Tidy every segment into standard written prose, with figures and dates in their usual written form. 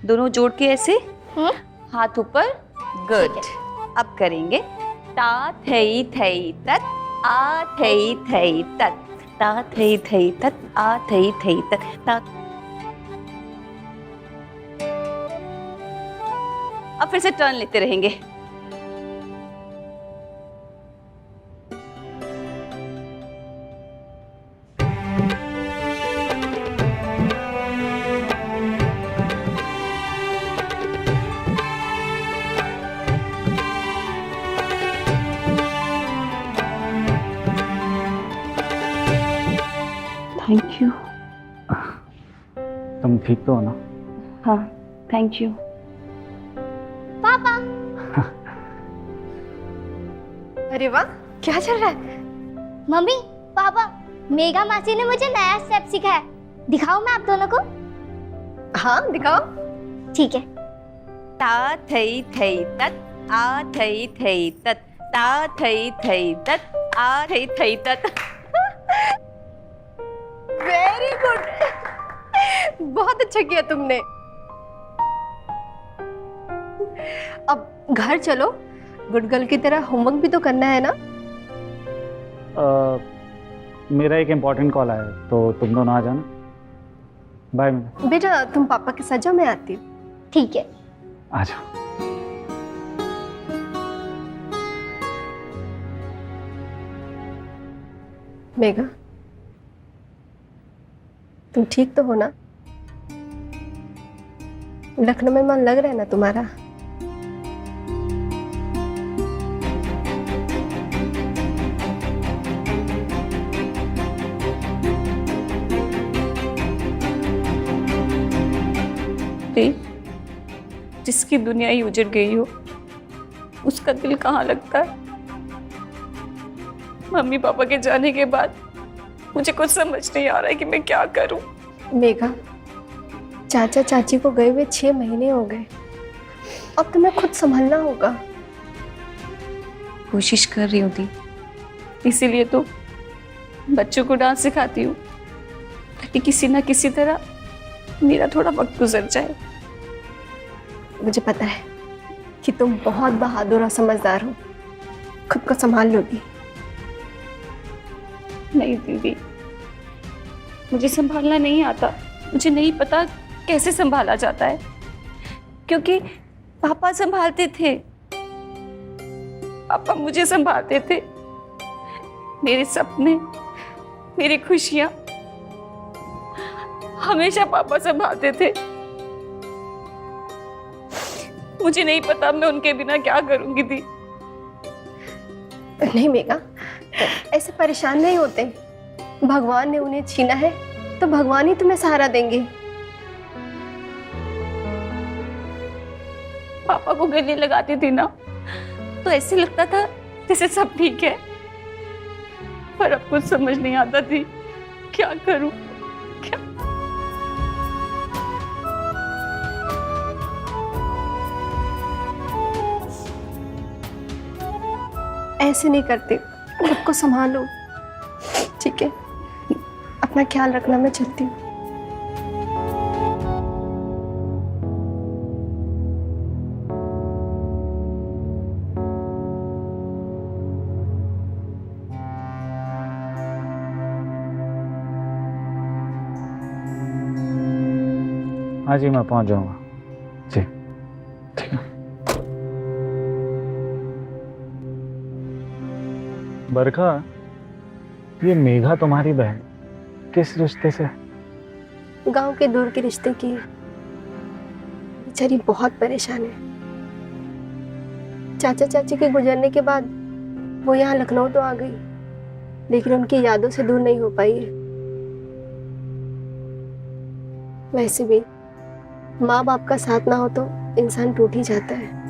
दोनों जोड़ के ऐसे हम्म। हाथ ऊपर। गुड। अब करेंगे ता थई थई तत आ थई थई तत ता थई थई तत आ थई थई तत ता। अब फिर से टर्न लेते रहेंगे। Thank you. तुम ठीक तो हो ना? हाँ, थैंक यू। पापा। अरे वाह, क्या चल रहा है? मम्मी, पापा, मेघा मासी ने मुझे नया स्टेप सिखाया। दिखाऊं मैं आप दोनों को? हाँ, दिखाओ। ठीक है। ता थई थई तत आ थई थई तत ता थई थई तत आ थई थई तत। Very good. बहुत अच्छा किया तुमने। अब घर चलो, गुड गर्ल की तरह होमवर्क भी तो करना है ना? मेरा एक इम्पोर्टेंट कॉल आया है, तो तुम दोनों आ जाना। बाय। बेटा तुम पापा के साथ जाओ, मैं आती हूँ। ठीक है। आ जाओ। मेघा, तुम ठीक तो हो ना? लखनऊ में मन लग रहा है ना तुम्हारा? जिसकी दुनिया ही उजड़ गई हो, उसका दिल कहाँ लगता है? मम्मी पापा के जाने के बाद मुझे कुछ समझ नहीं आ रहा है कि मैं क्या करूं। मेघा, चाचा चाची को गए हुए 6 महीने हो गए। अब तुम्हें खुद संभलना होगा। कोशिश कर रही हूँ थी, इसीलिए तो बच्चों को डांस सिखाती हूँ, ताकि किसी ना किसी तरह मेरा थोड़ा वक्त गुजर जाए। मुझे पता है कि तुम बहुत बहादुर और समझदार हो, खुद को संभाल लोगी। नहीं दीदी, मुझे संभालना नहीं आता। मुझे नहीं पता कैसे संभाला जाता है, क्योंकि पापा संभालते थे, पापा मुझे संभालते थे। मेरे सपने, मेरी खुशियां हमेशा पापा संभालते थे। मुझे नहीं पता मैं उनके बिना क्या करूंगी थी। नहीं मेघा, ऐसे परेशान नहीं होते। भगवान ने उन्हें छीना है तो भगवान ही तुम्हें सहारा देंगे। पापा को गले लगाती थी ना, तो ऐसे लगता था जैसे सब ठीक है, पर अब कुछ समझ नहीं आता थी क्या करूं क्या। ऐसे नहीं करते, खुद को संभालो। ठीक है, अपना ख्याल रखना। मैं चलती हूँ। हाँ जी, मैं पहुंच जाऊंगा जी। ठीक है। बरखा, ये मेघा तुम्हारी बहन किस रिश्ते से? गांव के दूर के रिश्ते की। बेचारी बहुत परेशान है। चाचा चाची के गुजरने के बाद वो यहाँ लखनऊ तो आ गई, लेकिन उनकी यादों से दूर नहीं हो पाई है। वैसे भी माँ बाप का साथ ना हो तो इंसान टूट ही जाता है।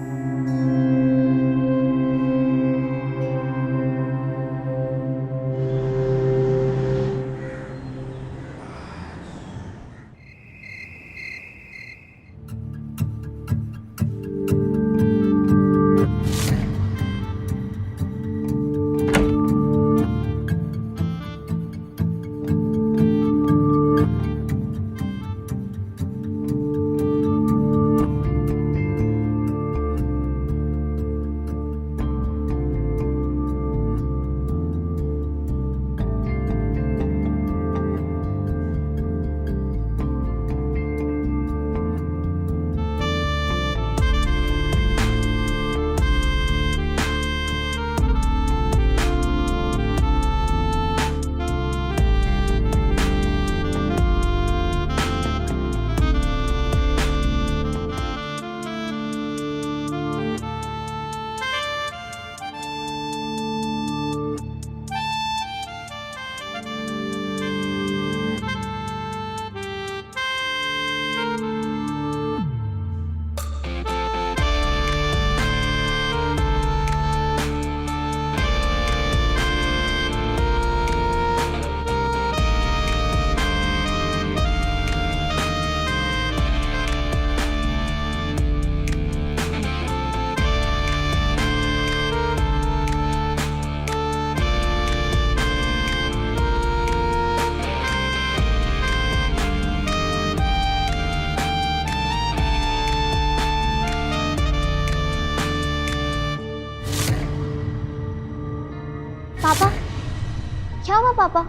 पापा,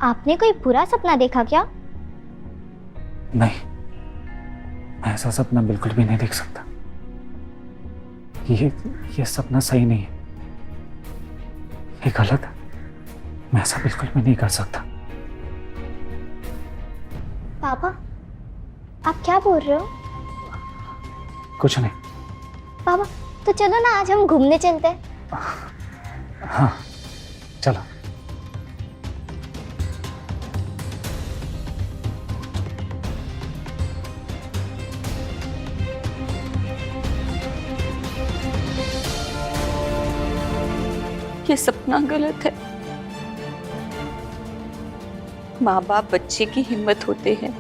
आपने कोई बुरा सपना देखा क्या? नहीं, मैं ऐसा सपना बिल्कुल भी नहीं देख सकता। ये सपना सही नहीं है, ये गलत है। मैं ऐसा बिल्कुल भी नहीं कर सकता। पापा, आप क्या बोल रहे हो? कुछ नहीं। पापा, तो चलो ना आज हम घूमने चलते हैं। हाँ चलो। ये सपना गलत है। माँ बाप बच्चे की हिम्मत होते हैं,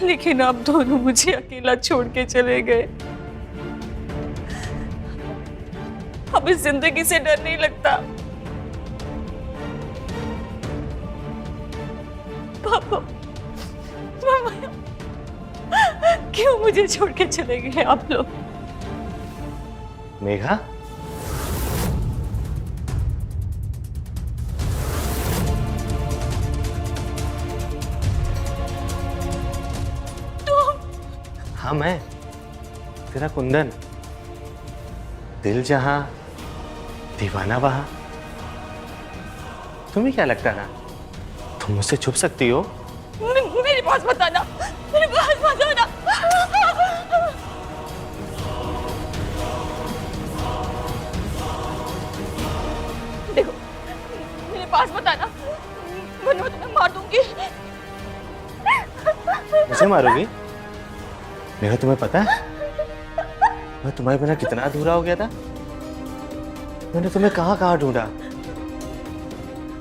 लेकिन आप दोनों मुझे अकेला छोड़ के चले गए। अब इस जिंदगी से डर नहीं लगता। पापा, मामा, क्यों मुझे छोड़ के चले गए आप लोग? मेघा, हाँ मैं तेरा कुंदन, दिल जहां दीवाना वहां। तुम्हें क्या लगता है ना तुम मुझसे छुप सकती हो? मेरे पास मत आना, मेरे पास मत आना। देखो, मेरे पास मत आना, वरना मैं तुम्हें मार दूंगी। मुझे मारोगी? मेघा, तुम्हें पता है मैं तुम्हारे बिना कितना अधूरा हो गया था? मैंने तुम्हें कहाँ कहाँ ढूंढा।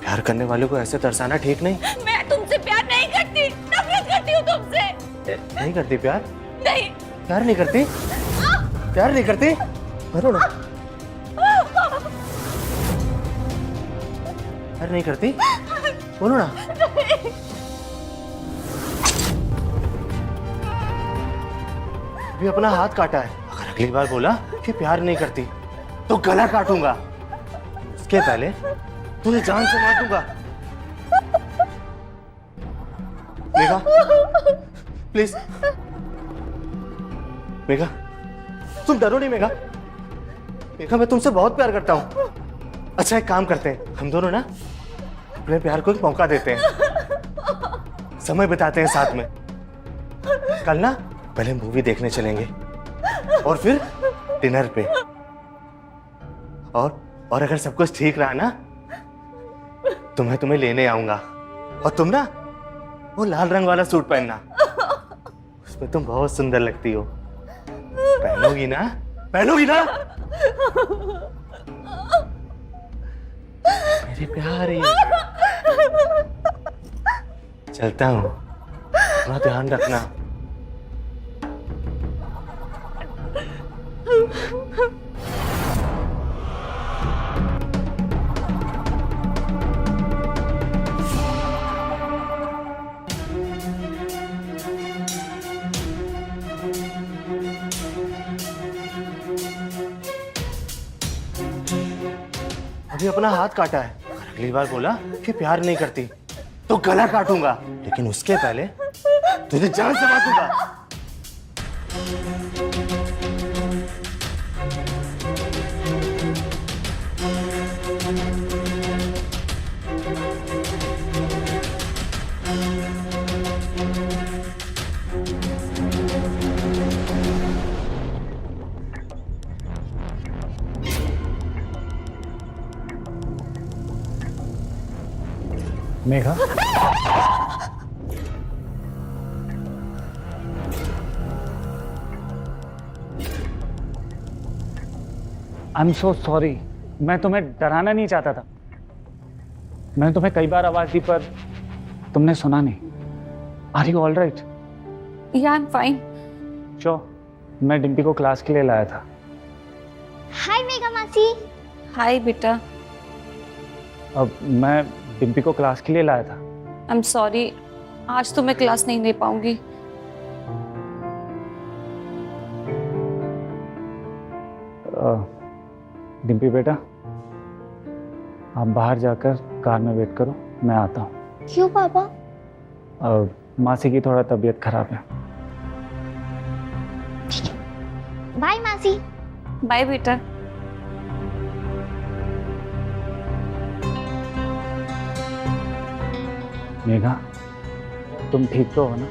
प्यार करने वालों को ऐसे तरसाना ठीक नहीं। मैं तुमसे प्यार नहीं करती, नफरत करती हूँ तुमसे। नहीं करती प्यार? नहीं। प्यार नहीं करती? प्यार नहीं करती? मारो ना। प्यार नहीं करती? बोलो ना। अभी अपना हाथ काटा है, अगर अगली बार बोला कि प्यार नहीं करती तो गला काटूंगा। उसके पहले तुझे जान से मार दूंगा। मेघा, प्लीज। मेघा, तुम डरो नहीं। मेघा, मेघा, मैं तुमसे बहुत प्यार करता हूँ। अच्छा एक काम करते हैं, हम दोनों ना अपने प्यार को एक मौका देते हैं, समय बिताते हैं साथ में। कल ना पहले मूवी देखने चलेंगे और फिर डिनर पे। और अगर सब कुछ ठीक रहा ना तो मैं तुम्हें लेने आऊंगा। और तुम ना वो लाल रंग वाला सूट पहनना, उसमें तुम बहुत सुंदर लगती हो। पहनोगी ना? पहनोगी ना? मेरी प्यारी। चलता हूँ, थोड़ा ध्यान रखना। अभी अपना हाथ काटा है, अगर अगली बार बोला कि प्यार नहीं करती तो गला काटूंगा, लेकिन उसके पहले तुझे जान से मार दूंगा। Megha, I am so sorry. मैं तुम्हें डराना नहीं चाहता था। मैंने तुम्हें कई बार आवाज दी पर तुमने सुना नहीं। Are you all right? या आई एम फाइन। मैं डिम्पी को क्लास के लिए लाया था। हाय मेघा मासी। हाय बेटा। अब मैं डिम्पी को क्लास के लिए लाया था। आई एम सॉरी, आज तो मैं क्लास नहीं ले पाऊंगी। डिम्पी बेटा, आप बाहर जाकर कार में वेट करो, मैं आता हूँ। क्यों पापा? मासी की थोड़ा तबीयत खराब है। बाय मासी। बाय बेटा। मेघा, तुम ठीक तो हो ना?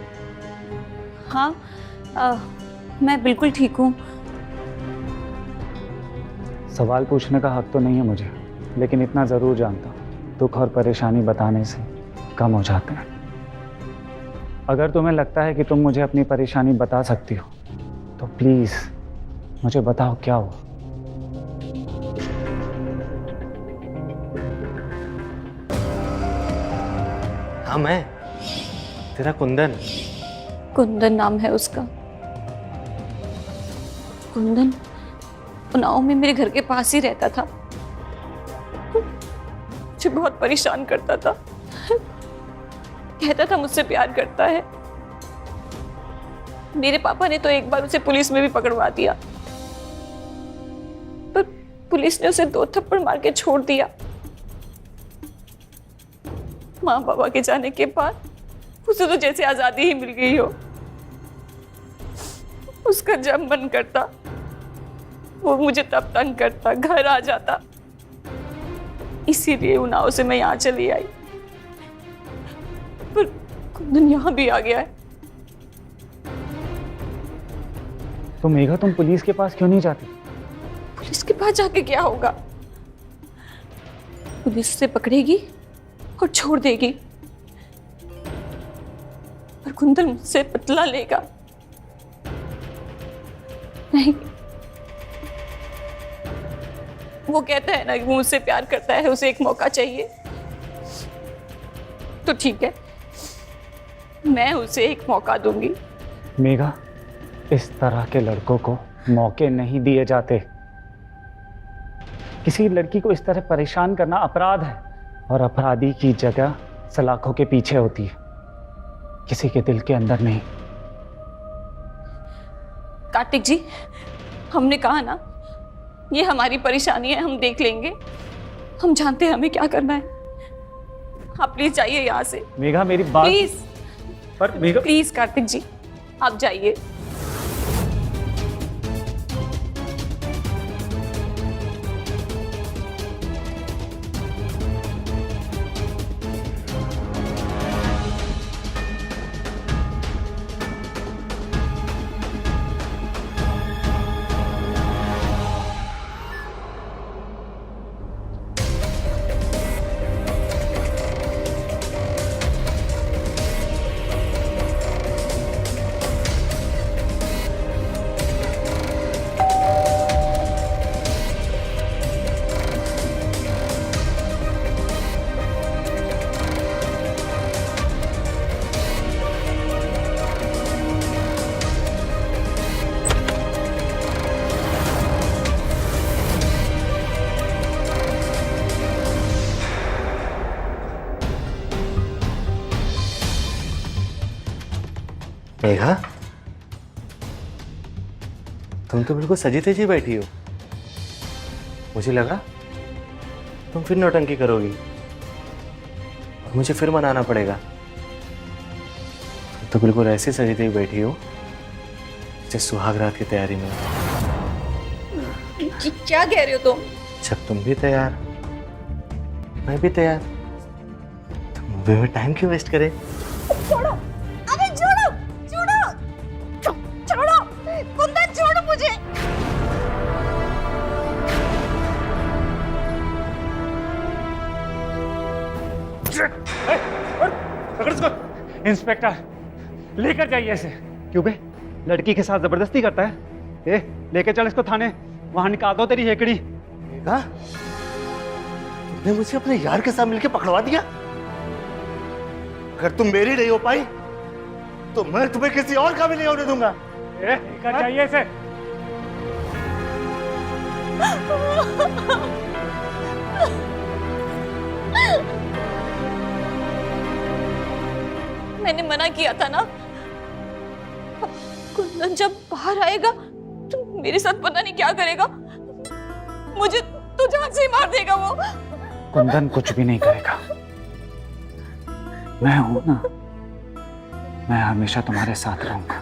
हाँ, मैं बिल्कुल ठीक हूँ। सवाल पूछने का हक तो नहीं है मुझे, लेकिन इतना ज़रूर जानता हूँ, दुख और परेशानी बताने से कम हो जाते हैं। अगर तुम्हें लगता है कि तुम मुझे अपनी परेशानी बता सकती हो, तो प्लीज़ मुझे बताओ क्या हुआ। हाँ, मैं तेरा कुंदन। कुंदन नाम है उसका। कुंदन उन्नाव में मेरे घर के पास ही रहता था। मुझे बहुत परेशान करता था। कहता था मुझसे प्यार करता है। मेरे पापा ने तो एक बार उसे पुलिस में भी पकड़वा दिया, पर पुलिस ने उसे 2 थप्पड़ मार के छोड़ दिया। माँ बाबा के जाने के बाद उसे तो जैसे आजादी ही मिल गई हो। उसका जब मन करता वो मुझे तब तंग करता, घर आ जाता। इसीलिए उन्नाव से मैं यहाँ चली आई, पर कुंदन यहाँ भी आ गया है। तो मेघा, तुम पुलिस के पास क्यों नहीं जाती? पुलिस के पास जाके क्या होगा? पुलिस उसे पकड़ेगी और छोड़ देगी, पर कुंदन मुझसे बदला लेगा। नहीं, वो कहता है ना कि वो मुझसे प्यार करता है, उसे एक मौका चाहिए। तो ठीक है, मैं उसे एक मौका दूंगी। मेघा, इस तरह के लड़कों को मौके नहीं दिए जाते। किसी लड़की को इस तरह परेशान करना अपराध है, और अपराधी की जगह सलाखों के पीछे होती है, किसी के दिल के अंदर नहीं। कार्तिक जी, हमने कहा ना, ये हमारी परेशानी है, हम देख लेंगे। हम जानते हैं हमें क्या करना है। आप प्लीज जाइए यहाँ से। मेघा, मेरी बात। प्लीज, पर मेघा, प्लीज कार्तिक जी, आप जाइए। मेघा, तुम तो बिल्कुल सजी तेजी बैठी हो। मुझे लगा तुम फिर नौटंकी करोगी और मुझे फिर मनाना पड़ेगा। तुम तो बिल्कुल ऐसे सजी तेजी बैठी हो जैसे सुहाग रात की तैयारी में। क्या कह रहे हो तुम? जब तुम भी तैयार, मैं भी तैयार, तो मूवी में टाइम क्यों वेस्ट करें? छोड़ो, अबे छोड़ो, छोड़ो, छोड़ो, कुंदन छोड़ो मुझे। इंस्पेक्टर, लेकर जाइए इसे। क्यों बे? लड़की के साथ जबरदस्ती करता है? ए, लेके चल इसको थाने, वहां निकाल दो तेरी हेकड़ी। मेघा, तुमने मुझे अपने यार के साथ मिलकर पकड़वा दिया। अगर तुम मेरी नहीं हो पाई तो मैं तुम्हें किसी और का भी नहीं होने दूंगा। लेकर जाइए इसे। मैंने मना किया था ना। कुंदन जब बाहर आएगा तो मेरे साथ पता नहीं क्या करेगा। मुझे तो जान से ही मार देगा वो। कुंदन कुछ भी नहीं करेगा। मैं हूं ना, मैं हमेशा तुम्हारे साथ रहूंगा।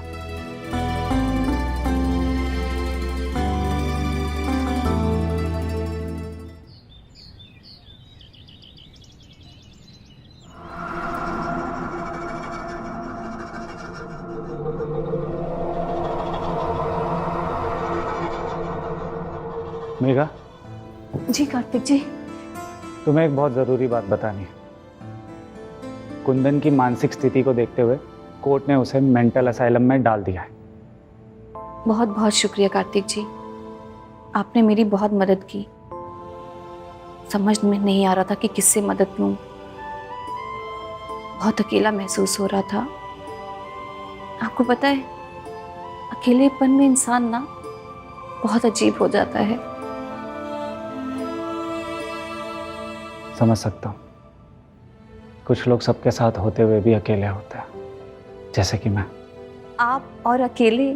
मेघा, जी कार्तिक जी। तुम्हें एक बहुत जरूरी बात बतानी है। कुंदन की मानसिक स्थिति को देखते हुए कोर्ट ने उसे मेंटल असाइलम में डाल दिया है। बहुत बहुत शुक्रिया कार्तिक जी, आपने मेरी बहुत मदद की। समझ में नहीं आ रहा था कि किससे मदद लूं। बहुत अकेला महसूस हो रहा था। आपको पता है, अकेलेपन में इंसान ना बहुत अजीब हो जाता है। समझ सकता हूँ, कुछ लोग सबके साथ होते हुए भी अकेले होते हैं, जैसे कि मैं। आप और अकेले,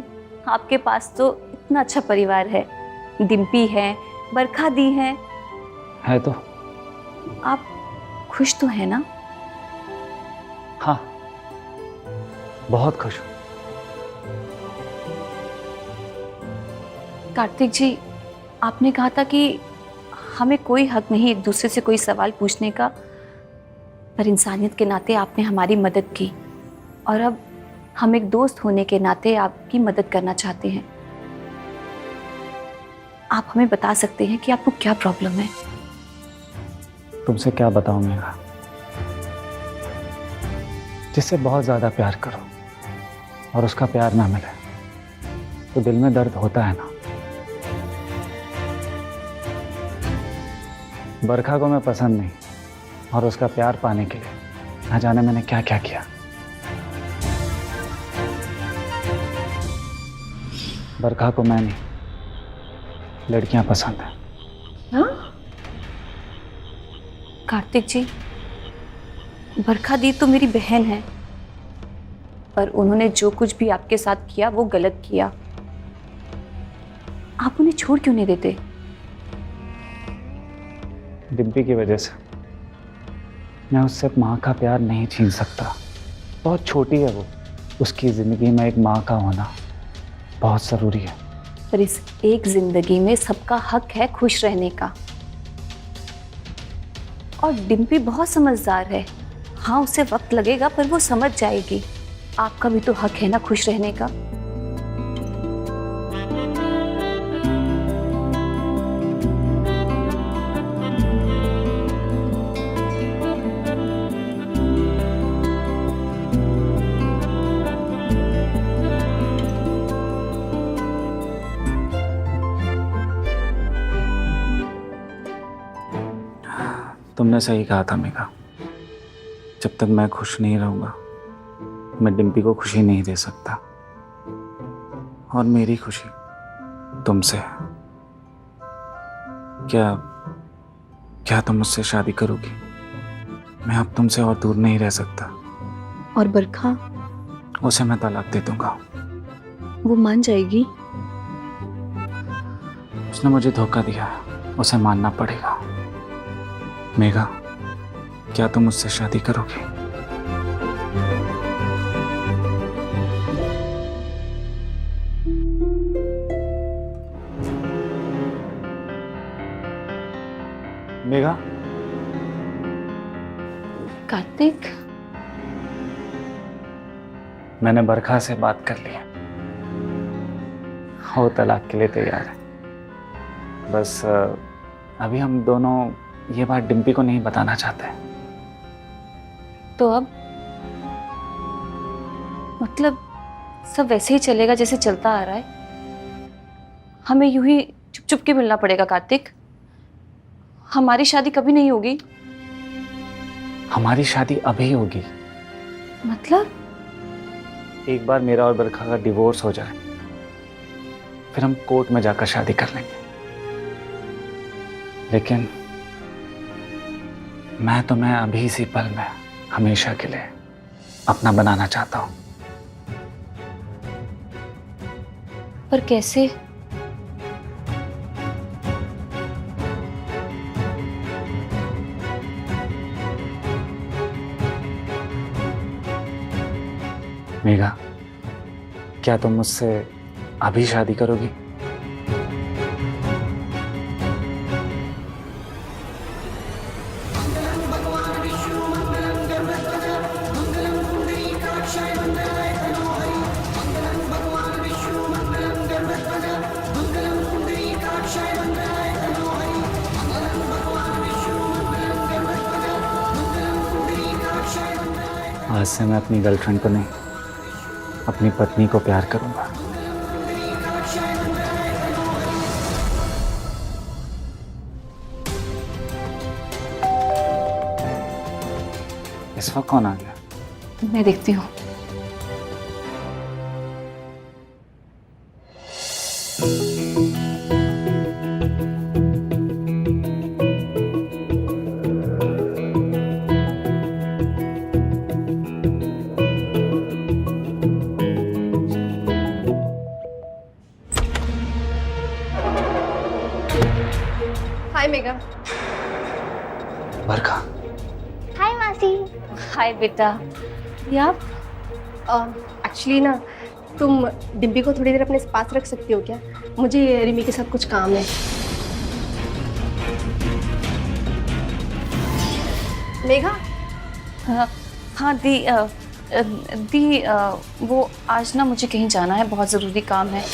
आपके पास तो इतना अच्छा परिवार है। डिम्पी है, बरखा दी है तो आप खुश तो है ना? हाँ, बहुत खुश हूँ। कार्तिक जी, आपने कहा था कि हमें कोई हक नहीं एक दूसरे से कोई सवाल पूछने का, पर इंसानियत के नाते आपने हमारी मदद की और अब हम एक दोस्त होने के नाते आपकी मदद करना चाहते हैं। आप हमें बता सकते हैं कि आपको क्या प्रॉब्लम है? तुमसे क्या बताऊं मेघा, जिससे बहुत ज्यादा प्यार करो और उसका प्यार ना मिले तो दिल में दर्द होता है ना। बरखा को मैं पसंद नहीं, और उसका प्यार पाने के लिए ना जाने मैंने क्या क्या किया। बरखा को मैं नहीं, लड़कियां पसंद है। हाँ? कार्तिक जी, बरखा दी तो मेरी बहन है, पर उन्होंने जो कुछ भी आपके साथ किया वो गलत किया। आप उन्हें छोड़ क्यों नहीं देते? डिम्पी की वजह से मैं उससे माँ का प्यार नहीं छीन सकता। बहुत छोटी है वो, उसकी जिंदगी में एक माँ का होना बहुत जरूरी है। पर इस एक जिंदगी में सबका हक है खुश रहने का। और डिम्पी बहुत समझदार है। हाँ, उसे वक्त लगेगा पर वो समझ जाएगी। आपका भी तो हक है ना खुश रहने का। तुमने सही कहा था मेघा, जब तक मैं खुश नहीं रहूंगा मैं डिम्पी को खुशी नहीं दे सकता। और मेरी खुशी तुमसे है। क्या तुम मुझसे शादी करोगी? मैं अब तुमसे और दूर नहीं रह सकता। और बरखा? उसे मैं तलाक दे दूंगा। वो मान जाएगी? उसने मुझे धोखा दिया, उसे मानना पड़ेगा। मेघा, क्या तुम मुझसे शादी करोगी? मेघा? कार्तिक, मैंने बरखा से बात कर ली है, वो तलाक के लिए तैयार है। बस अभी हम दोनों ये बात डिम्पी को नहीं बताना चाहते। तो अब मतलब सब वैसे ही चलेगा जैसे चलता आ रहा है? हमें यूं ही चुप चुप के मिलना पड़ेगा कार्तिक? हमारी शादी कभी नहीं होगी? हमारी शादी अभी होगी। मतलब? एक बार मेरा और बरखा का डिवोर्स हो जाए, फिर हम कोर्ट में जाकर शादी कर लेंगे। लेकिन मैं तुम्हें अभी इसी पल में हमेशा के लिए अपना बनाना चाहता हूं। पर कैसे? मेघा, क्या तुम मुझसे अभी शादी करोगी? आज से मैं अपनी गर्लफ्रेंड को नहीं, अपनी पत्नी को प्यार करूंगा। इस वक्त कौन आ गया? मैं देखती हूँ। हाय मेघा। बरखा, हाय मासी। हाय बेटा, ये आप? एक्चुअली ना, तुम डिम्पी को थोड़ी देर अपने पास रख सकती हो क्या? मुझे रिमी के साथ कुछ काम है। मेघा, हाँ दी, वो आज ना मुझे कहीं जाना है, बहुत ज़रूरी काम है।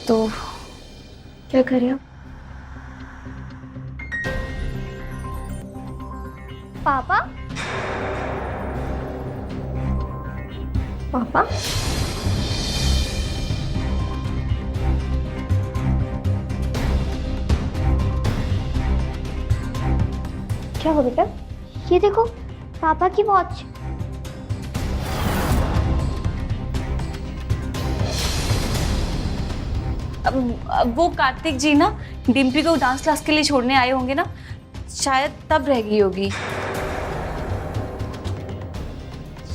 तो क्या कर रहे हो? पापा? पापा? क्या हो बेटा? ये देखो, पापा की वॉच। अब वो कार्तिक जी ना डिम्पी को डांस क्लास के लिए छोड़ने आए होंगे ना, शायद तब रह गई होगी।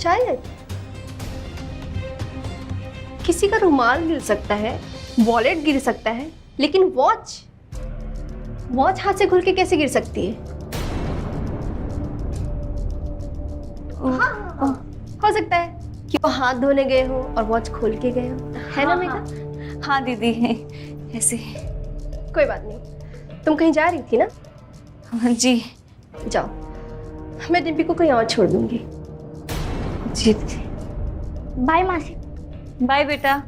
शायद किसी का रुमाल गिर सकता है, वॉलेट गिर सकता है, लेकिन वॉच हाथ से खुल के कैसे गिर सकती है? हाँ, हो सकता है कि वो हाथ धोने गए हो और वॉच खोल के गए हो, है ना मेघा? हाँ दीदी, ऐसे। कोई बात नहीं, तुम कहीं जा रही थी ना? हाँ जी। जाओ, मैं डिम्पी को कहीं और छोड़ दूंगी। जी दीदी। बाय मासी। बाय बेटा।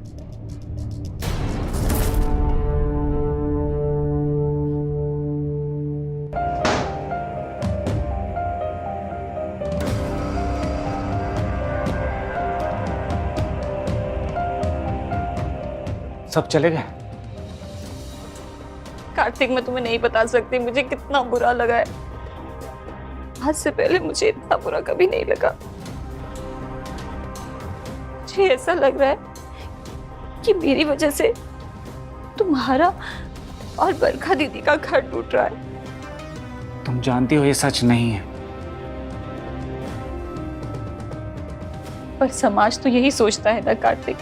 सब चले गए? कार्तिक, मैं तुम्हें नहीं बता सकती मुझे कितना बुरा लगा है। आज से पहले मुझे इतना बुरा कभी नहीं लगा। मुझे ऐसा लग रहा है कि मेरी वजह से तुम्हारा और बरखा दीदी का घर टूट रहा है। तुम जानती हो ये सच नहीं है। पर समाज तो यही सोचता है ना कार्तिक।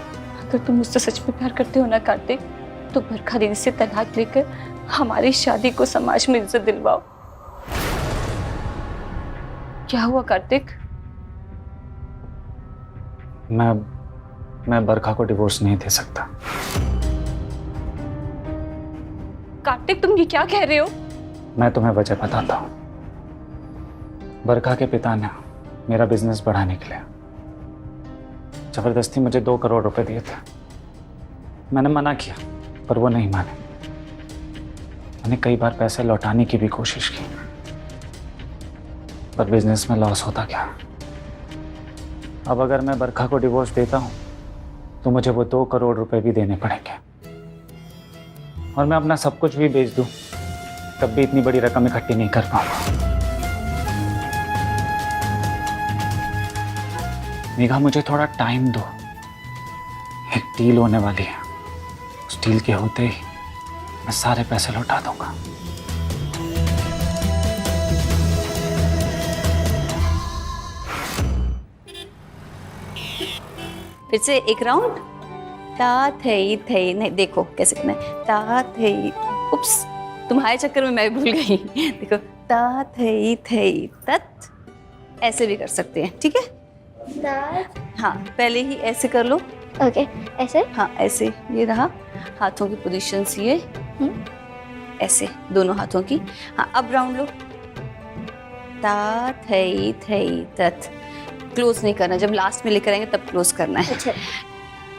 अगर तुम मुझसे सच में प्यार करते हो ना कार्तिक, तो बरखा दीदी से तलाक लेकर हमारी शादी को समाज में इज्जत दिलवाओ। क्या हुआ कार्तिक? मैं बरखा को डिवोर्स नहीं दे सकता। कार्तिक, तुम ये क्या कह रहे हो? मैं तुम्हें वजह बताता हूँ। बरखा के पिता ने मेरा बिजनेस बढ़ाने के लिए जबरदस्ती मुझे 2 करोड़ रुपए दिए थे। मैंने मना किया, पर वो नहीं माने। मैंने कई बार पैसे लौटाने की भी कोशिश की, पर बिजनेस में लॉस होता गया। अब अगर मैं बरखा को डिवोर्स देता हूँ तो मुझे वो 2 करोड़ रुपए भी देने पड़ेंगे, और मैं अपना सब कुछ भी बेच दूँ तब भी इतनी बड़ी रकम इकट्ठी नहीं कर पाऊंगा। मेघा, मुझे थोड़ा टाइम दो। एक डील होने वाली है, उस डील के होते ही मैं सारे पैसे लौटा दूंगा। फिर से एक राउंड। ता थई थई, नहीं देखो कैसे करना है। ता थई, उप्स, तुम्हारे चक्कर में मैं भूल गई। देखो, ता थई थई तत ऐसे भी कर सकते हैं, ठीक है? दाद हाँ, पहले ही ऐसे कर लो। ओके, ऐसे हाँ, ऐसे, ये रहा। हाथों की पोजीशंस ये, ऐसे दोनों हाथों की। हाँ, अब राउंड लो। ता थई थई तत। क्लोज नहीं करना, जब लास्ट में लेकर आएंगे तब क्लोज करना है। अच्छा।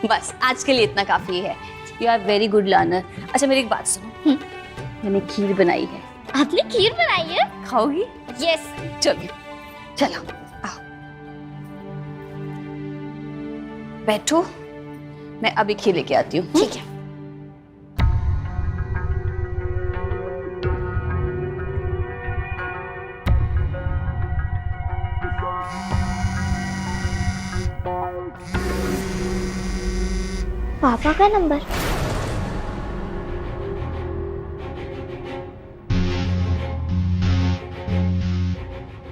बस आज के लिए इतना काफी है। You are very good learner. अच्छा, मेरी एक बात सुनो, मैंने खीर बनाई है, आपने खीर बनाई है? खाओगी? यस। चलो चलो आओ, बैठो, मैं अभी खीर लेके आती हूँ। ठीक है। पापा का नंबर।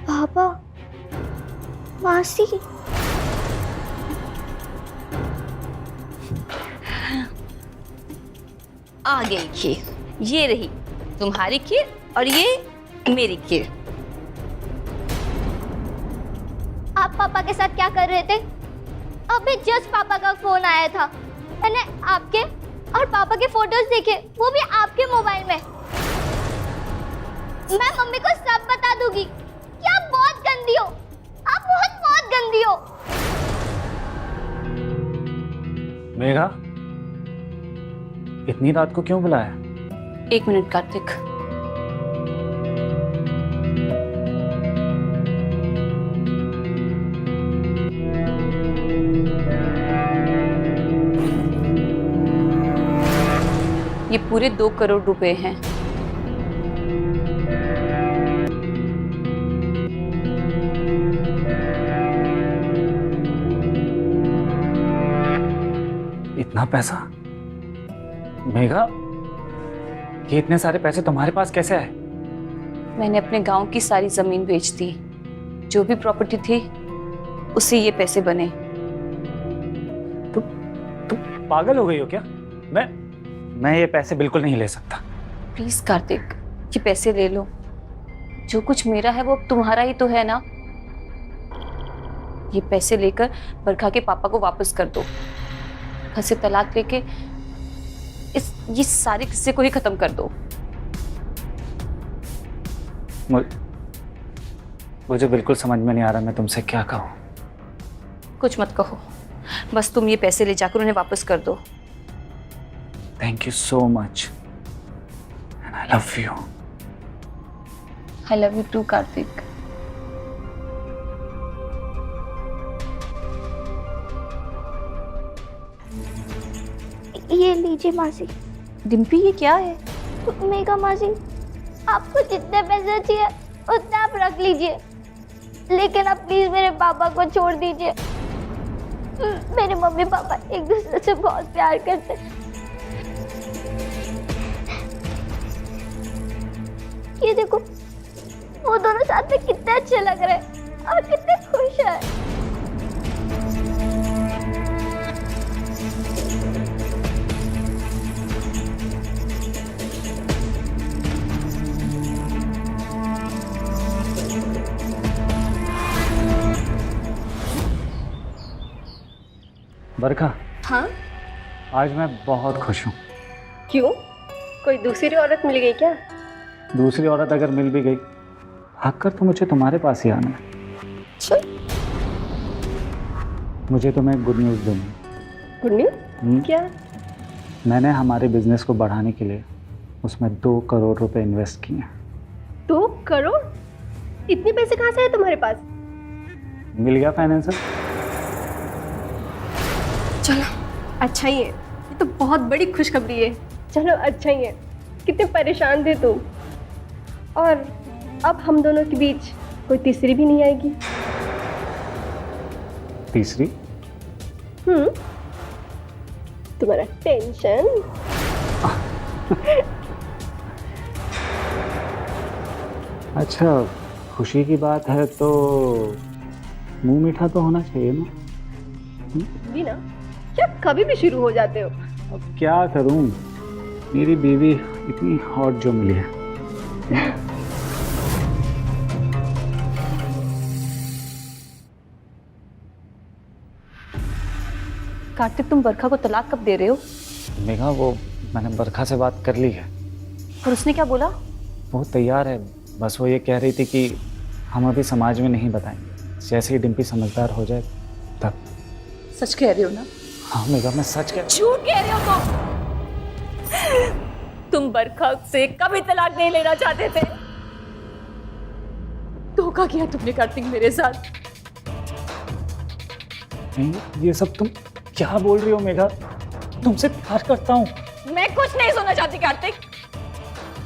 पापा, मासी, आ गई खीर, ये रही तुम्हारी खीर और ये मेरी खीर। आप पापा के साथ क्या कर रहे थे? अभी जस्ट पापा का फोन आया था, मैंने आपके और पापा के फोटोज देखे, वो भी आपके मोबाइल में। मैं मम्मी को सब बता दूंगी कि आप बहुत गंदी हो, आप बहुत बहुत गंदी हो। मेघा, इतनी रात को क्यों बुलाया? 1 मिनट कार्तिक। ये पूरे 2 करोड़ रुपए हैं। इतना पैसा? मेघा, ये इतने सारे पैसे तुम्हारे पास कैसे आए? मैंने अपने गांव की सारी जमीन बेच दी, जो भी प्रॉपर्टी थी उससे ये पैसे बने। तुम पागल हो गई हो क्या? मैं ये पैसे बिल्कुल नहीं ले सकता। प्लीज कार्तिक, ये पैसे ले लो। जो कुछ मेरा है वो अब तुम्हारा ही तो है ना। ये पैसे लेकर बरखा के पापा को वापस कर दो। बरखा से तलाक लेके ये सारे किस्से को ही खत्म कर दो। मुझे बिल्कुल समझ में नहीं आ रहा मैं तुमसे क्या कहूँ। कुछ मत कहो, बस तुम ये पैसे ले जाकर उन्हें वापस कर दो। Thank you so much and I love you. I love you too Kartik. ये लीजिए मासी। डिम्पी, ये क्या है? मेघा मासी, आपको जितने पैसे चाहिए उतना आप रख लीजिए, लेकिन आप प्लीज मेरे पापा को छोड़ दीजिए। मेरे मम्मी पापा एक दूसरे से बहुत प्यार करते हैं। ये देखो, वो दोनों साथ में कितने अच्छे लग रहे हैं और कितने खुश हैं। बरखा, हाँ? आज मैं बहुत खुश हूँ। क्यों? कोई दूसरी औरत मिल गई क्या? दूसरी औरत अगर मिल भी गई, आकर तो मुझे तुम्हारे पास ही आना है। अच्छा, मुझे तुम्हें गुड न्यूज़ देनी है। Good news? क्या? मैंने हमारे बिजनेस को बढ़ाने के लिए उसमें 2 करोड़ रुपए इन्वेस्ट किए हैं। 2 करोड़? इतने पैसे कहाँ से आए तुम्हारे पास? मिल गया फाइनेंसर। चलो, अच्छा ही है, ये तो बहुत बड़ी खुशखबरी है। चलो, अच्छा ही है। कितने परेशान थे तुम, और अब हम दोनों के बीच कोई तीसरी भी नहीं आएगी। तीसरी? तुम्हारा टेंशन। अच्छा, खुशी की बात है तो मुंह मीठा तो होना चाहिए ना। भी ना, क्या कभी भी शुरू हो जाते हो। अब क्या करूं, मेरी बीवी इतनी हॉट जो मिली है। कार्तिक, तुम बरखा को तलाक कब दे रहे हो? मेघा, वो मैंने बरखा से बात कर ली है। और उसने क्या बोला? वो तैयार है, बस वो ये कह रही थी कि हम अभी समाज में नहीं बताएंगे, जैसे ही डिम्पी समझदार हो जाए तब। सच कह रहे हो ना? हाँ मेघा, मैं सच कह झूठ कह रहे हो तुम बरखा से कभी तलाक नहीं लेना चाहते थे। धोखा किया तुमने कार्तिक मेरे साथ। नहीं, ये सब तुम क्या बोल रही हो मेघा? तुमसे प्यार करता हूँ। मैं कुछ नहीं सुनना चाहती कार्तिक।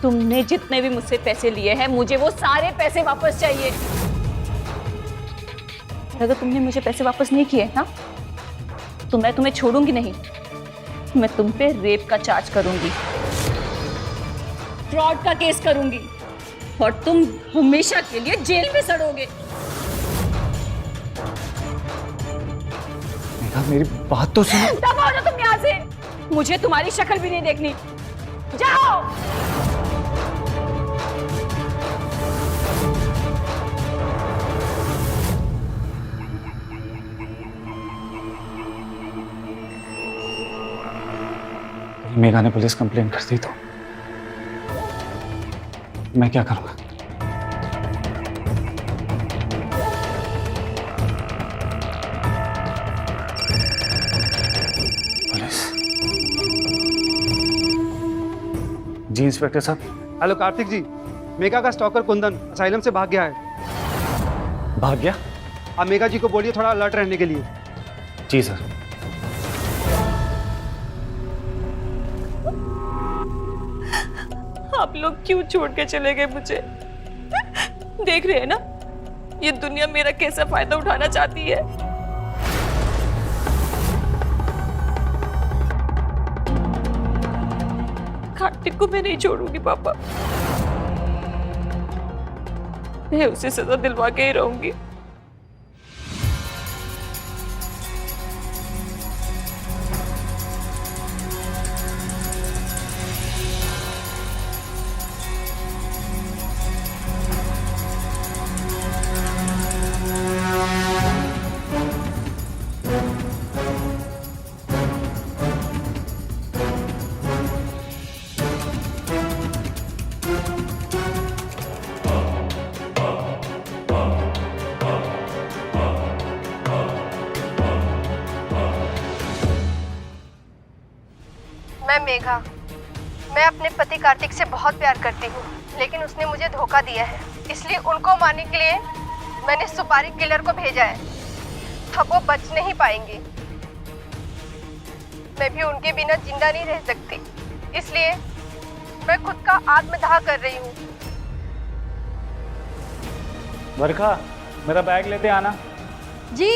तुमने जितने भी मुझसे पैसे लिए हैं, मुझे वो सारे पैसे वापस चाहिए। अगर तुमने मुझे पैसे वापस नहीं किए ना, तो मैं तुम्हें छोड़ूंगी नहीं। मैं तुम पे रेप का चार्ज करूंगी, फ्रॉड का केस करूंगी, और तुम हमेशा के लिए जेल में सड़ोगे। मेघा, मेरी बात तो सुनो। दबाओ ना तुम यहाँ से। मुझे तुम्हारी शक्ल भी नहीं देखनी। जाओ। मेघा ने पुलिस कंप्लेंट कर दी तो मैं क्या करूंगा? पुलिस। जी इंस्पेक्टर साहब। हेलो कार्तिक जी, मेघा का स्टॉकर कुंदन असाइलम से भाग गया है। भाग गया? आप मेघा जी को बोलिए थोड़ा अलर्ट रहने के लिए। जी सर। आप लोग क्यों छोड़ के चले गए मुझे? देख रहे हैं ना, ये दुनिया मेरा कैसा फायदा उठाना चाहती है। कार्तिक को मैं नहीं छोड़ूंगी पापा। मैं उसे सजा दिलवा के ही रहूंगी। मैं मेघा, मैं अपने पति कार्तिक से बहुत प्यार करती हूँ, लेकिन उसने मुझे धोखा दिया है। इसलिए उनको मारने के लिए मैंने सुपारी किलर को भेजा है। अब वो बच नहीं पाएंगी। मैं भी उनके बिना जिंदा नहीं रह सकती, इसलिए मैं खुद का आत्मदाह कर रही हूँ। बरखा, मेरा बैग लेते आना। जी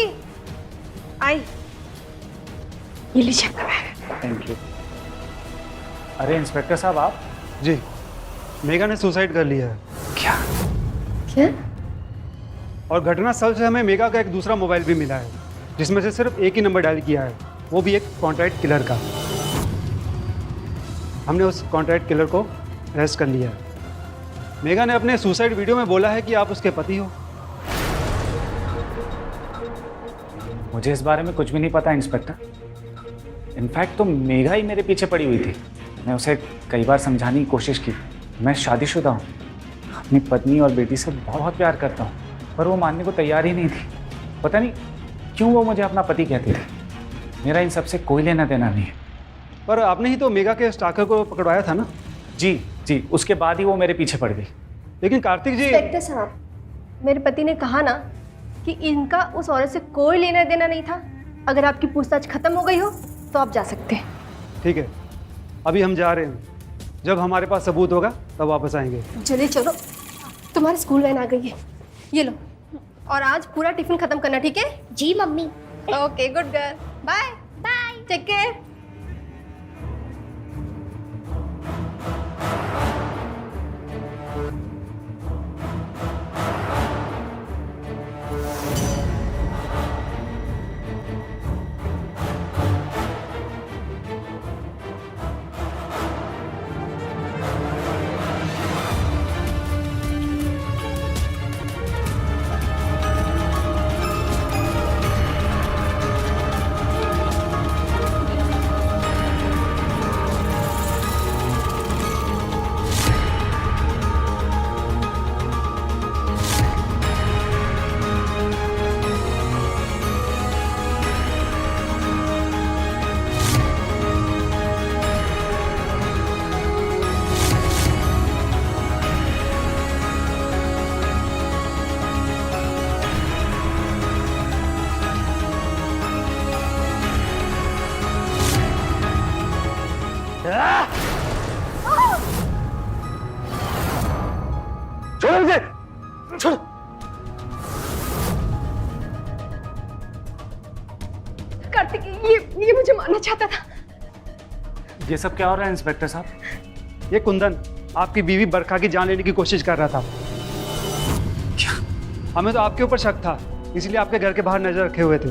आई। ये लीजिए आपका बैग। Thank you. अरे इंस्पेक्टर साहब, आप? जी, मेघा ने सुसाइड कर लिया है। क्या? क्या? और घटनास्थल से हमें मेघा का एक दूसरा मोबाइल भी मिला है, जिसमें से सिर्फ एक ही नंबर डायल किया है, वो भी एक कॉन्ट्रैक्ट किलर का। हमने उस कॉन्ट्रैक्ट किलर को अरेस्ट कर लिया है। मेघा ने अपने सुसाइड वीडियो में बोला है कि आप उसके पति हो। मुझे इस बारे में कुछ भी नहीं पता इंस्पेक्टर। इनफैक्ट तो मेघा ही मेरे पीछे पड़ी हुई थी। मैं उसे कई बार समझाने की कोशिश की। मैं शादीशुदा हूँ, अपनी पत्नी और बेटी से बहुत प्यार करता हूँ, पर वो मानने को तैयार ही नहीं थी। पता नहीं क्यों वो मुझे अपना पति कहती थी। मेरा इन सबसे कोई लेना देना नहीं है। पर आपने ही तो मेघा के स्टाकर को पकड़वाया था ना? जी जी, उसके बाद ही वो मेरे पीछे पड़ गई। लेकिन कार्तिक जी, इंस्पेक्टर साहब, मेरे पति ने कहा ना कि इनका उस औरत से कोई लेना देना नहीं था। अगर आपकी पूछताछ खत्म हो गई हो तो आप जा सकते हैं। ठीक है, अभी हम जा रहे हैं। जब हमारे पास सबूत होगा तब वापस आएंगे। चलिए चलो, तुम्हारी स्कूल वैन आ गई है, ये लो। और आज पूरा टिफिन खत्म करना, ठीक है? जी mummy. Okay, good girl, bye bye. Take care. छोड़ो मुझे, छोड़ो। कार्तिक, ये मुझे मारना चाहता था। ये सब क्या हो रहा है इंस्पेक्टर साहब? ये कुंदन आपकी बीवी बरखा की जान लेने की कोशिश कर रहा था। हमें तो आपके ऊपर शक था, इसलिए आपके घर के बाहर नजर रखे हुए थे।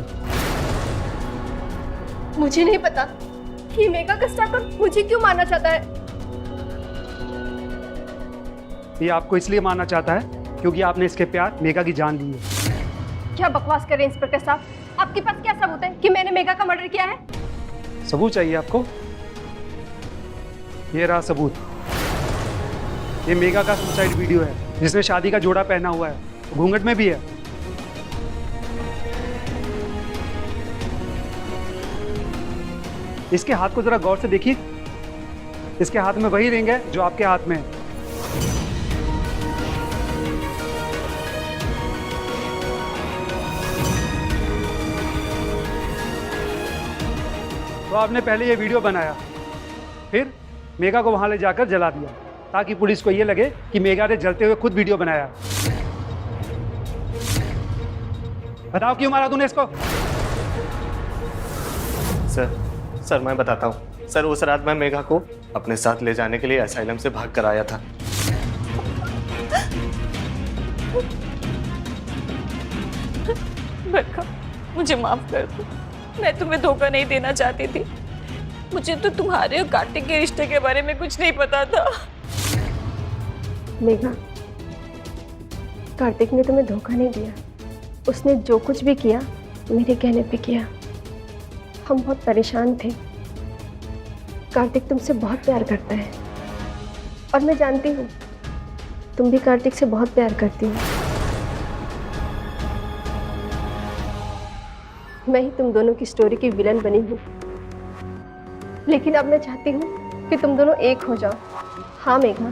मुझे नहीं पता कि मेघा का स्टॉकर मुझे क्यों मारना चाहता है। ये आपको इसलिए मारना चाहता है क्योंकि आपने इसके प्यार मेघा की जान ली है। क्या बकवास कर रहे हैं इंस्पेक्टर साहब? आपके पास क्या सबूत है कि मैंने मेघा का मर्डर किया है? सबूत चाहिए आपको? ये रहा सबूत। ये मेघा का सुसाइड वीडियो है जिसने शादी का जोड़ा पहना हुआ है, घूंघट में भी है। इसके हाथ को जरा गौर से देखिए। इसके हाथ में वही रिंग है जो आपके हाथ में है। तो आपने पहले ये वीडियो बनाया, फिर मेघा को वहां ले जाकर जला दिया ताकि पुलिस को ये लगे कि मेघा ने जलते हुए खुद वीडियो बनाया। बताओ क्यों मारा तूने इसको? सर मैं बताता हूँ। सर उस रात मैं मेघा को अपने साथ ले जाने के लिए असाइलम से भाग कर आया था। बरखा, मुझे माफ कर दो। मैं तुम्हें धोखा नहीं देना चाहती थी। मुझे तो तुम्हारे और कार्तिक के रिश्ते के बारे में कुछ नहीं पता था। मेघा, कार्तिक ने तुम्हें धोखा नहीं दिया। उसने जो कुछ भी किया मेरे कहने पे किया। हम बहुत परेशान थे। कार्तिक तुमसे बहुत प्यार करता है और मैं जानती हूँ तुम भी कार्तिक से बहुत प्यार करती हो। मैं ही तुम दोनों की स्टोरी की विलन बनी हूँ, लेकिन अब मैं चाहती हूँ कि तुम दोनों एक हो जाओ। हाँ मेघा,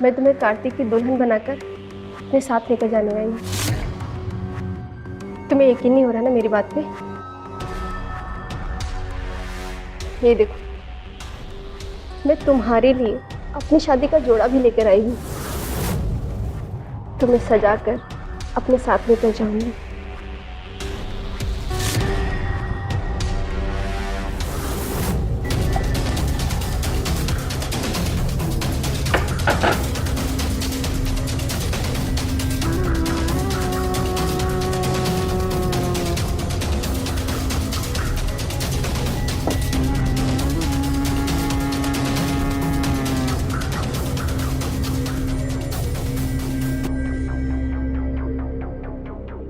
मैं तुम्हें कार्तिक की दुल्हन बनाकर अपने साथ लेकर जाने आई हूँ। तुम्हें यकीन नहीं हो रहा ना मेरी बात पे? ये देखो, मैं तुम्हारे लिए अपनी शादी का जोड़ा भी लेकर आई हूँ। तुम्हें सजाकर अपने साथ लेकर जाऊंगी।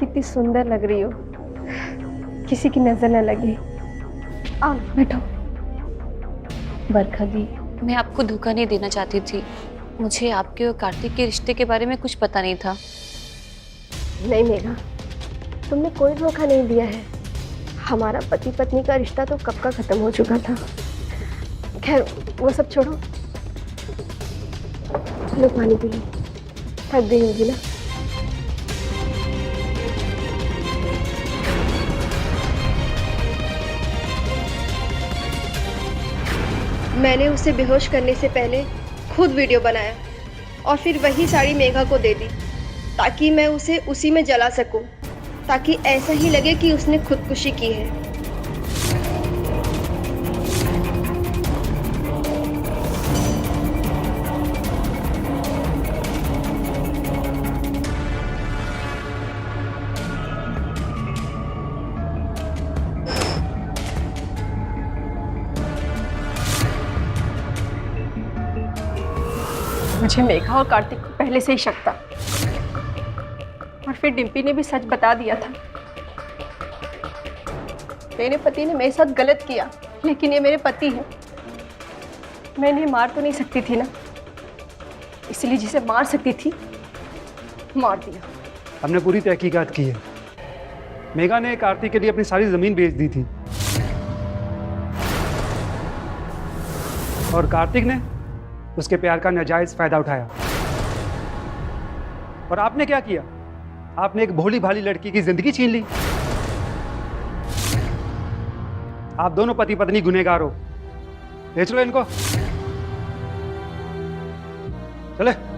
कितनी सुंदर लग रही हो, किसी की नजर न लगे। आओ बैठो। बरखा दी, मैं आपको धोखा नहीं देना चाहती थी। मुझे आपके और कार्तिक के रिश्ते के बारे में कुछ पता नहीं था। नहीं मेघा, तुमने कोई धोखा नहीं दिया है। हमारा पति पत्नी का रिश्ता तो कब का खत्म हो चुका था। खैर वो सब छोड़ो, लो पानी पी लो। थक गई होगी ना? मैंने उसे बेहोश करने से पहले खुद वीडियो बनाया और फिर वही साड़ी मेघा को दे दी ताकि मैं उसे उसी में जला सकूं, ताकि ऐसा ही लगे कि उसने खुदकुशी की है। मुझे मेघा और कार्तिक को पहले से ही शक था और फिर डिम्पी ने भी सच बता दिया था। मेरे पति ने मेरे साथ गलत किया, लेकिन ये मेरे पति हैं। मैं इन्हें मार तो नहीं सकती थी ना, इसलिए जिसे मार सकती थी मार दिया। हमने पूरी तहकीकात की है। मेघा ने कार्तिक के लिए अपनी सारी जमीन बेच दी थी और कार्तिक ने उसके प्यार का नाजायज फायदा उठाया। और आपने क्या किया? आपने एक भोली भाली लड़की की जिंदगी छीन ली। आप दोनों पति पत्नी गुनहगार हो। भेज लो इनको। चले